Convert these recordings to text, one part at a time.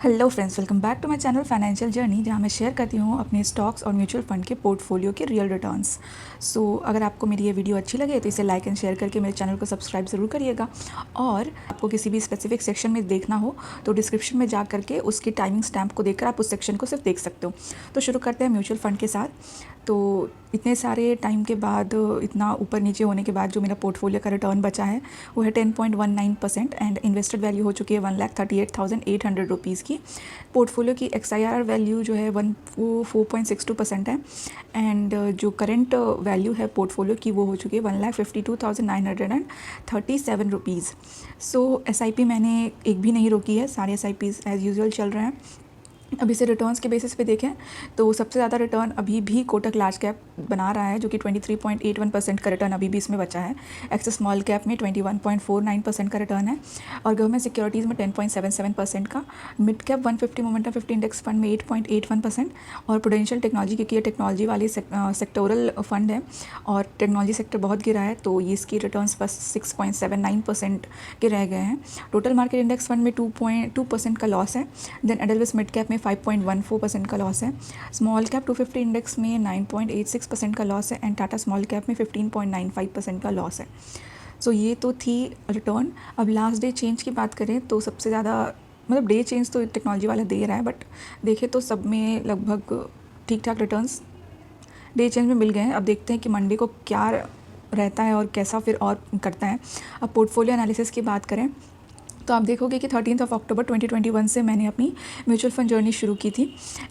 Hello friends, welcome back to my channel financial journey, जहां मैं share करती हूं अपने स्टॉक्स और म्यूचुअल फंड के पोर्टफोलियो के रियल रिटर्न्स। अगर आपको मेरी ये वीडियो अच्छी लगे तो इसे लाइक एंड शेयर करके मेरे चैनल को सब्सक्राइब ज़रूर करिएगा। और आपको किसी भी स्पेसिफिक सेक्शन में देखना हो तो डिस्क्रिप्शन में जा करके उसकी टाइमिंग स्टैम्प को देखकर आप उस सेक्शन को सिर्फ देख सकते हो। तो शुरू करते हैं म्यूचुअल फ़ंड के साथ। तो इतने सारे टाइम के बाद, इतना ऊपर नीचे होने के बाद जो मेरा पोर्टफोलियो का रिटर्न बचा है वो है 10.19% एंड इन्वेस्टेड वैल्यू हो चुकी है 1,38,800 रुपीज़ की। पोर्टफोलियो की XIRR वैल्यू जो है 4.62% है एंड जो करंट वैल्यू है पोर्टफोलियो की वो हो चुकी है 1,52,937 रुपीज़। SIP मैंने एक भी नहीं रोकी है, सारे SIPs एज़ यूजुअल चल रहे हैं। अब इसे रिटर्न्स के बेसिस पे देखें तो सबसे ज़्यादा रिटर्न अभी भी कोटक लार्ज कैप बना रहा है, जो कि 23.81% का रिटर्न अभी भी इसमें बचा है। एक्सिस स्मॉल कैप में 21.49% का रिटर्न है और गवर्नमेंट सिक्योरिटीज़ में 10.77% का। Mid cap 150 momentum 50 index fund में 8.81% और प्रूडेंशियल टेक्नोलॉजी, क्योंकि ये टेक्नोलॉजी वाली सेक्टोरल फंड है और टेक्नोलॉजी सेक्टर बहुत गिरा है तो ये इसकी रिटर्न्स बस 6.79% के रह गए हैं। टोटल मार्केट इंडेक्स फंड में 2.2% का लॉस है। देन एडलवेस मिड कैप में 5.14% का लॉस है। स्मॉल कैप 250 इंडेक्स में 9.86% का लॉस है एंड टाटा स्मॉल कैप में 15.95% का लॉस है। ये तो थी रिटर्न। अब लास्ट डे चेंज की बात करें तो सबसे ज़्यादा, मतलब डे चेंज तो टेक्नोलॉजी वाला दे रहा है, बट देखें तो सब में लगभग ठीक ठाक रिटर्न्स डे चेंज में मिल गए हैं। अब देखते हैं कि मंडे को क्या रहता है और कैसा फिर और करता है। अब पोर्टफोलियो एनालिसिस की बात करें तो आप देखोगे कि 13 अक्टूबर 2021 से मैंने अपनी म्यूचुअल फंड जर्नी शुरू की थी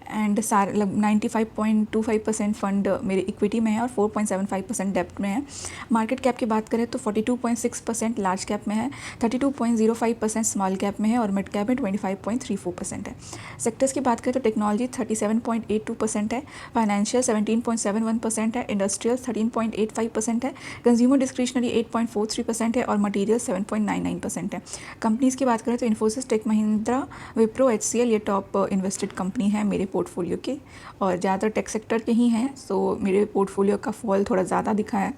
एंड 95.25% फंड मेरे इक्विटी में है और 4.75% डेप्ट में है। मार्केट कैप की बात करें तो 42.6% लार्ज कैप में है, 32.05% स्मॉल कैप में है और मिड कैप में 25.34% है। सेक्टर्स की बात करें तो टेक्नोलॉजी 37.82% है, फाइनेंशियल 17.71% है, इंडस्ट्रियल 13.85% है, कंज्यूमर डिस्क्रिशनरी 8.43% है और मटीरियल 7.99% है। कंपनीज़ की बात करें तो इन्फोसिस, टेक महिंद्रा, विप्रो, HCL ये टॉप इन्वेस्टेड कंपनी है मेरे पोर्टफोलियो के और ज़्यादातर टेक सेक्टर के ही हैं। मेरे पोर्टफोलियो का फॉल थोड़ा ज़्यादा दिखा है।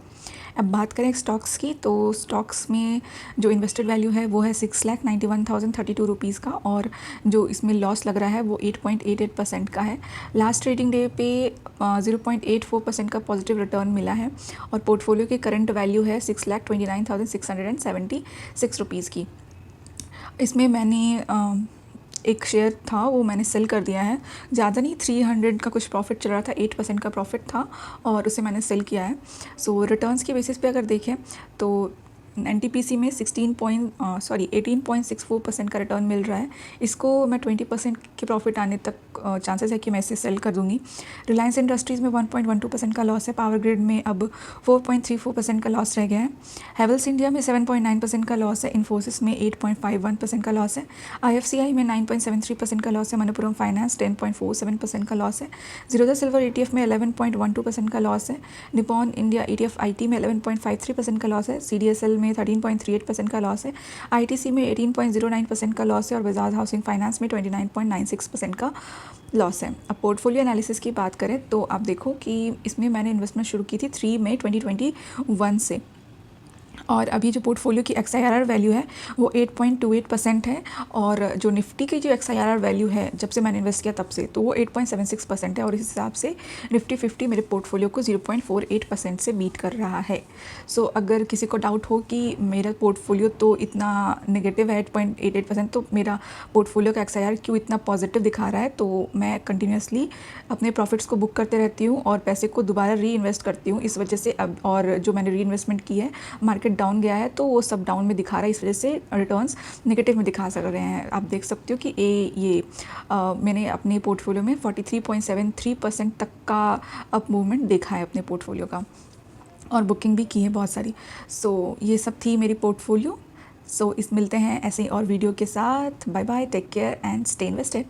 अब बात करें स्टॉक्स की तो स्टॉक्स में जो इन्वेस्टेड वैल्यू है वो है 6,91,032 रुपीज़ का और जो इसमें लॉस लग रहा है वो 8.88% का है। लास्ट ट्रेडिंग डे पे 0.84% का पॉजिटिव रिटर्न मिला है और पोर्टफोलियो की करंट वैल्यू है 6,29,676 रुपीज़ की। इसमें मैंने एक शेयर था वो मैंने सेल कर दिया है, ज़्यादा नहीं, 300 का कुछ प्रॉफिट चल रहा था, 8% का प्रॉफिट था और उसे मैंने सेल किया है। रिटर्न्स के बेसिस पे अगर देखें तो NTPC में 18.64% का रिटर्न मिल रहा है। इसको मैं 20% के प्रॉफिट आने तक चांसेस है कि मैं इसे सेल कर दूँगी। रिलायंस इंडस्ट्रीज़ में 1.12% का लॉस है। पावर ग्रिड में अब 4.34% का लॉस रह गया है। हैवेल्स इंडिया में 7.9% का लॉस है। इन्फोसिस में 8.51% का लॉस है। IFCI में 9.73% का लॉस है। मनप्पुरम फाइनेंस 10.47% का लॉस है। जीरोधा सिल्वर ETF में 11.12% का लॉस है। निपॉन इंडिया ETF IT में 11.53% का लॉस है। CDSL में 13.38% का लॉस है। ITC में 18.09% का लॉस है और बजाज हाउसिंग फाइनेंस में 29.96% का लॉस है। अब पोर्टफोलियो एनालिसिस की बात करें तो आप देखो कि इसमें मैंने इन्वेस्टमेंट शुरू की थी 3 मई 2021 से और अभी जो पोर्टफोलियो की XIRR वैल्यू है वो 8.28% है और जो निफ्टी की जो XIRR वैल्यू है जब से मैंने इन्वेस्ट किया तब से तो वो 8.76% है और इस हिसाब से निफ्टी 50 मेरे पोर्टफोलियो को 0.48% से बीट कर रहा है। अगर किसी को डाउट हो कि मेरा पोर्टफोलियो तो इतना नेगेटिव है 8.88%, तो मेरा पोर्टफोलियो का XIRR क्यों इतना पॉजिटिव दिखा रहा है, तो मैं कंटिन्यूसली अपने प्रॉफिट्स को बुक करते रहती हूँ और पैसे को दोबारा री इन्वेस्ट करती हूँ इस वजह से। अब और जो मैंने री इन्वेस्टमेंट की है, मार्केट डाउन गया है तो वो सब डाउन में दिखा रहा है, इस वजह से रिटर्न्स नेगेटिव में दिखा सक रहे हैं। आप देख सकते हो कि मैंने अपने पोर्टफोलियो में 43.73% तक का अप मूवमेंट देखा है अपने पोर्टफोलियो का और बुकिंग भी की है बहुत सारी। ये सब थी मेरी पोर्टफोलियो। इस मिलते हैं ऐसे और वीडियो के साथ। Bye bye, take care and stay invested.